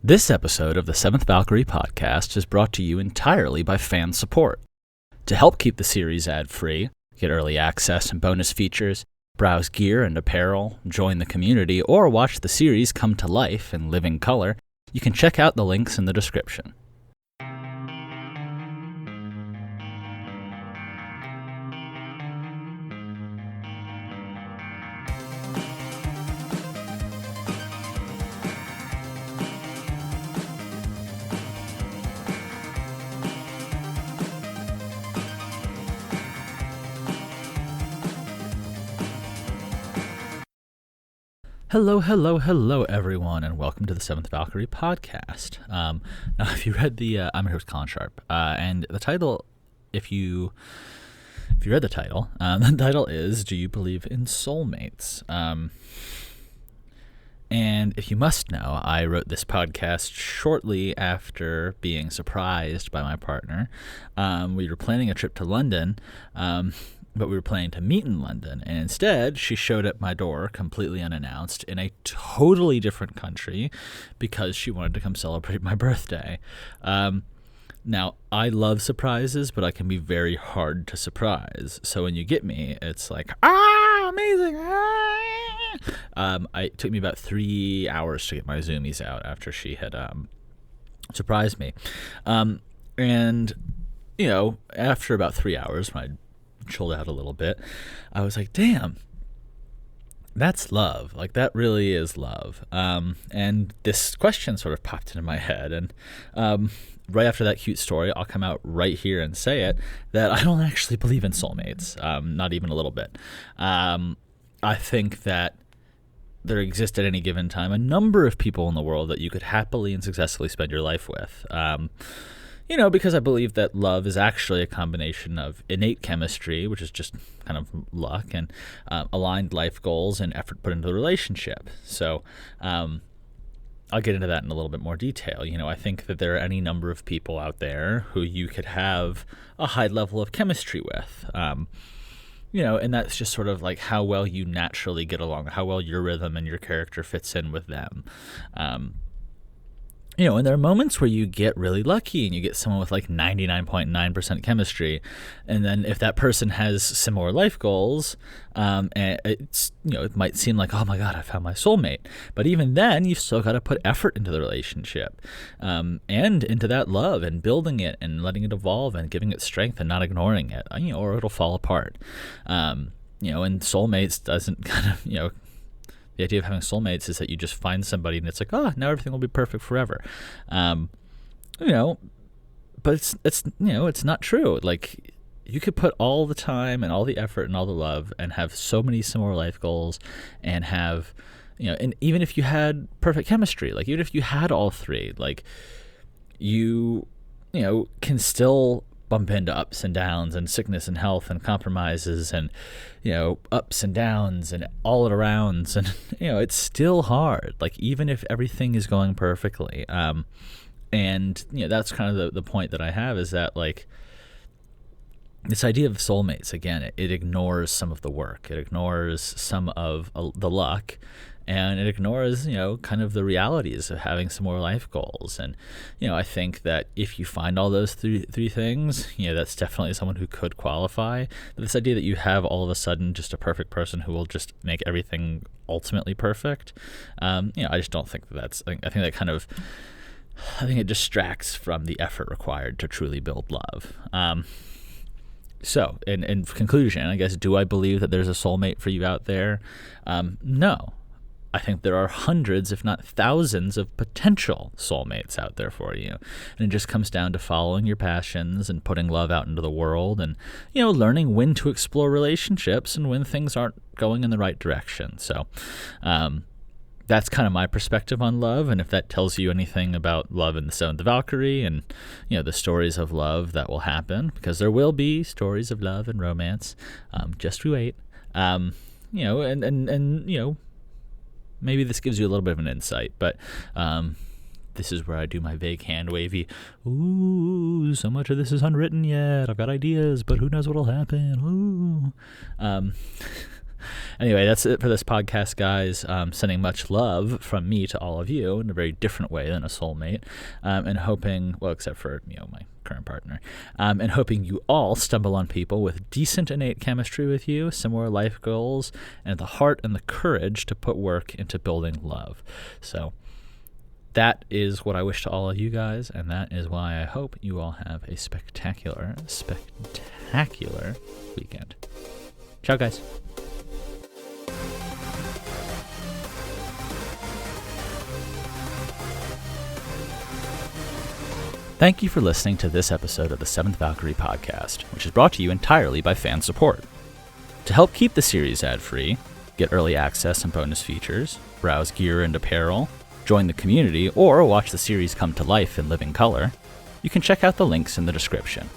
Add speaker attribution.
Speaker 1: This episode of the Seventh Valkyrie Podcast is brought to you entirely by fan support. To help keep the series ad-free, get early access and bonus features, browse gear and apparel, join the community, or watch the series come to life in living color, you can check out the links in the description. Hello, everyone, and welcome to the Seventh Valkyrie Podcast. Now, if you read I'm your host, Colin Sharp, and the title, if you read the title is, Do You Believe in Soulmates? And if you must know, I wrote this podcast shortly after being surprised by my partner. We were planning a trip to London, but we were planning to meet in London, and instead she showed at my door completely unannounced in a totally different country because she wanted to come celebrate my birthday. Now, I love surprises, but I can be very hard to surprise. So when you get me, it's like, amazing! It took me about 3 hours to get my zoomies out after she had surprised me. And, you know, after about 3 hours, when I'd chilled out a little bit, I was like, damn, that's love. Like, that really is love. And this question sort of popped into my head, and right after that cute story, I'll come out right here and say it, that I don't actually believe in soulmates, not even a little bit. I think that there exist at any given time a number of people in the world that you could happily and successfully spend your life with. You know, because I believe that love is actually a combination of innate chemistry, which is just kind of luck, and aligned life goals and effort put into the relationship. So I'll get into that in a little bit more detail. You know, I think that there are any number of people out there who you could have a high level of chemistry with. You know, and that's just sort of like how well you naturally get along, how well your rhythm and your character fits in with them. You know, and there are moments where you get really lucky and you get someone with like 99.9% chemistry. And then if that person has similar life goals, and it's, you know, it might seem like, oh my God, I found my soulmate. But even then, you've still got to put effort into the relationship, and into that love and building it and letting it evolve and giving it strength and not ignoring it, you know, or it'll fall apart. You know, and soulmates doesn't kind of, you know, the idea of having soulmates is that you just find somebody and it's like, oh, now everything will be perfect forever. You know, but it's you know, it's not true. Like, you could put all the time and all the effort and all the love and have so many similar life goals and have, you know, and even if you had perfect chemistry, like even if you had all three, like you know, can still bump into ups and downs and sickness and health and compromises and, you know, ups and downs and all arounds, and, you know, it's still hard, like even if everything is going perfectly. And, you know, that's kind of the point that I have, is that, like, this idea of soulmates, again, it ignores some of the work, it ignores some of the luck, and it ignores, you know, kind of the realities of having some more life goals. And, you know, I think that if you find all those three things, you know, that's definitely someone who could qualify. But this idea that you have all of a sudden just a perfect person who will just make everything ultimately perfect, you know, I just don't think that's, I think that kind of, I think it distracts from the effort required to truly build love. So, in conclusion, I guess, do I believe that there's a soulmate for you out there? No. I think there are hundreds, if not thousands, of potential soulmates out there for you. And it just comes down to following your passions and putting love out into the world and, you know, learning when to explore relationships and when things aren't going in the right direction. So that's kind of my perspective on love. And if that tells you anything about love in the Seventh Valkyrie and, you know, the stories of love that will happen, because there will be stories of love and romance, just wait. You know, and you know, maybe this gives you a little bit of an insight, but this is where I do my vague hand wavy, ooh, so much of this is unwritten yet. I've got ideas, but who knows what'll happen. Ooh. Anyway, that's it for this podcast, guys. Sending much love from me to all of you in a very different way than a soulmate, and hoping, well, except for, my current partner, and hoping you all stumble on people with decent innate chemistry with you, similar life goals, and the heart and the courage to put work into building love. So that is what I wish to all of you guys, and that is why I hope you all have a spectacular weekend. Ciao, guys. Thank you for listening to this episode of the Seventh Valkyrie Podcast, which is brought to you entirely by fan support. To help keep the series ad-free, get early access and bonus features, browse gear and apparel, join the community, or watch the series come to life in living color, you can check out the links in the description.